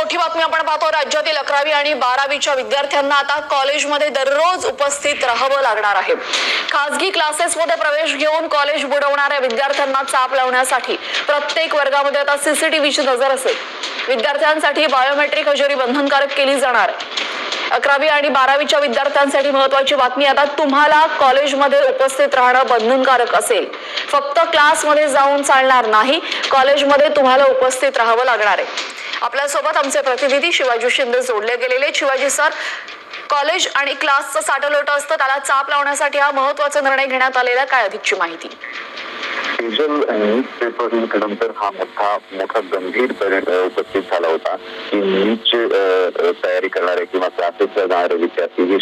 मोठी बातमी आपण पाहतो। राज्यातील 11वी आणि 12वीच्या विद्यार्थ्यांना आता कॉलेजमध्ये दररोज उपस्थित राहावं लागणार आहे। खासगी क्लासेसमध्ये प्रवेश घेऊन कॉलेज बुडवणाऱ्या विद्यार्थ्यांना चाप लावण्यासाठी प्रत्येक वर्गामध्ये आता सीसीटीव्हीची नजर असेल। विद्यार्थ्यांसाठी बायोमेट्रिक हजेरी बंधनकारक केली जाणार। 11वी आणि 12वीच्या विद्यार्थ्यांसाठी महत्त्वाची बातमी, आता तुम्हाला कॉलेजमध्ये उपस्थित राहणं बंधनकारक असेल। फक्त क्लासमध्ये जाऊन चालणार नाही, कॉलेजमध्ये तुम्हाला उपस्थित राहावं लागणार आहे। आपल्या सोबत आमचे प्रतिनिधी शिवाजी शिंदे जोडले गेलेले। शिवाजी सर, कॉलेज आणि क्लासचं साठलोट असतं, त्याला चाप लावण्यासाठी हा महत्त्वाचा निर्णय घेण्यात आलेला, काय अधिकची माहिती? न्यूजपेपर नंतर हा मोठा गंभीर उपस्थित झाला होता की नीटची तयारी करणारे किंवा क्लासेसला जाणारे विद्यार्थी हे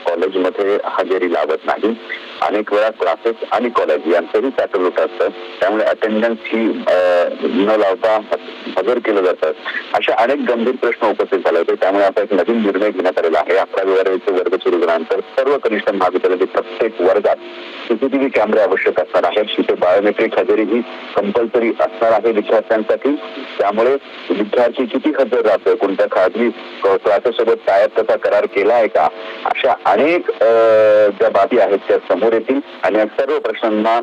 कॉलेजमध्ये हजेरी लावत नाही। अनेक वेळा क्लासेस आणि कॉलेज यांचंही सॅटलोट असतं, त्यामुळे अटेंडन्स ही न लावता हजर केलं जातं। अशा अनेक गंभीर प्रश्न उपस्थित झाले होते, त्यामुळे आता एक नवीन निर्णय घेण्यात आलेला आहे। 11वी वर्ग सुरू झाल्यानंतर सर्व कनिष्ठ महाविद्यालयातील प्रत्येक वर्गात सीसीटीव्ही कॅमेरे आवश्यक असणार आहेत। तिथे बायोमेट्रिक हजेरी ही कंपल्सरी असणार आहे विद्यार्थ्यांसाठी। त्यामुळे विद्यार्थी किती हजर राहतोय, कोणत्या खाजगी क्लासेससोबत टायअप तसा करार केला आहे का, अशा अनेक ज्या बाबी आहेत त्या समोर येतील आणि या सर्व प्रश्नांना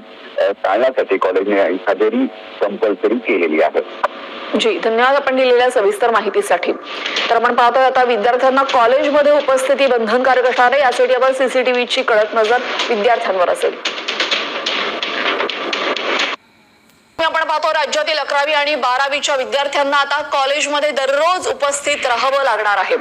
टाळण्यासाठी कॉलेजने हजेरी कंपल्सरी केलेली आहे। जी, धन्यवाद आपण दिलेल्या सविस्तर माहितीसाठी। तर आपण पाहतोय आता विद्यार्थ्यांना कॉलेजमध्ये उपस्थिती बंधनकारक असणार आहे, यासाठी आपण सीसीटीव्हीची कडक नजर विद्यार्थ्यांवर असेल। आपण पाहतो राज्यातील 11वी आणि 12वीच्या विद्यार्थ्यांना आता कॉलेजमध्ये दररोज उपस्थित राहावं लागणार आहे।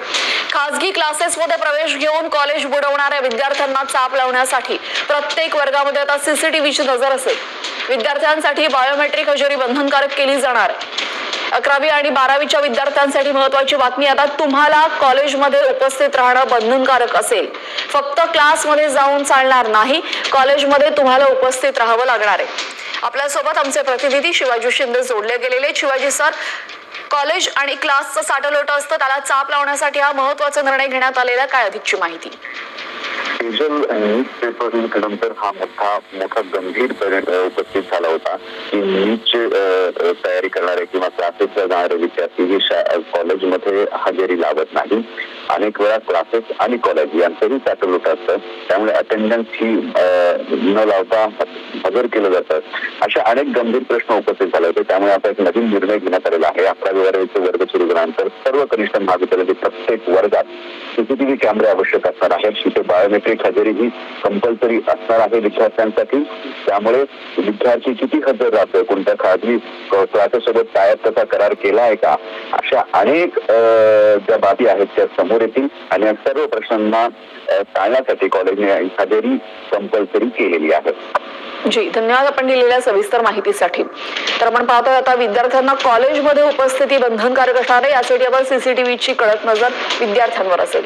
खासगी क्लासेसमध्ये प्रवेश घेऊन कॉलेज बुडवणाऱ्या विद्यार्थ्यांना चाप लावण्यासाठी प्रत्येक वर्गामध्ये आता सीसीटीव्हीची नजर असेल। विद्यार्थ्यांसाठी बायोमेट्रिक हजेरी बंधनकारक केली जाणार। 11वी आणि 12वीच्या विद्यार्थ्यांसाठी महत्त्वाची बातमी, आता तुम्हाला कॉलेजमध्ये उपस्थित राहणं बंधनकारक असेल। फक्त क्लासमध्ये जाऊन चालणार नाही, कॉलेजमध्ये तुम्हाला उपस्थित राहावं लागणार आहे। आपल्या सोबत आमचे प्रतिनिधी शिवाजी शिंदे जोडले गेलेले। शिवाजी सर, कॉलेज आणि क्लासचं साठलोट असतं, त्याला चाप लावण्यासाठी हा महत्त्वाचा निर्णय घेण्यात आलेला, काय अधिकची माहिती? न्यूजपेपर नंतर हा मोठा गंभीर उपस्थित झाला होता की नीटची तयारी करणारे किंवा क्लासेसला जाणारे विद्यार्थी हे कॉलेजमध्ये हजेरी लावत नाही। अनेक वेळा क्लासेस आणि कॉलेज यांचंही सॅटलोट असतं, त्यामुळे अटेंडन्स ही न लावता हजर केलं जातं। अशा अनेक गंभीर प्रश्न उपस्थित झाले होते, त्यामुळे आता एक नवीन निर्णय घेण्यात आलेला आहे। 11वी वर्ग सुरू झाल्यानंतर सर्व कनिष्ठ महाविद्यालयातील प्रत्येक वर्गात सीसीटीव्ही कॅमेरे आवश्यक असणार आहेत। तिथे बायोमेट्रिक हजेरी ही कंपल्सरी असणार आहे विद्यार्थ्यांसाठी। त्यामुळे विद्यार्थी किती हजर राहतोय, कोणत्या खाजगी क्लासेससोबत टायअप तसा करार केला आहे का, अशा अनेक ज्या बाबी आहेत त्या समोर येतील आणि या सर्व प्रश्नांना टाळण्यासाठी कॉलेजने हजेरी कंपल्सरी केलेली आहे। जी, धन्यवाद आपण दिलेल्या सविस्तर माहितीसाठी। तर आपण पाहतोय आता विद्यार्थ्यांना कॉलेजमध्ये उपस्थिती बंधनकारक असणार आहे, यासाठी आपण सीसीटीव्हीची कडक नजर विद्यार्थ्यांवर असेल।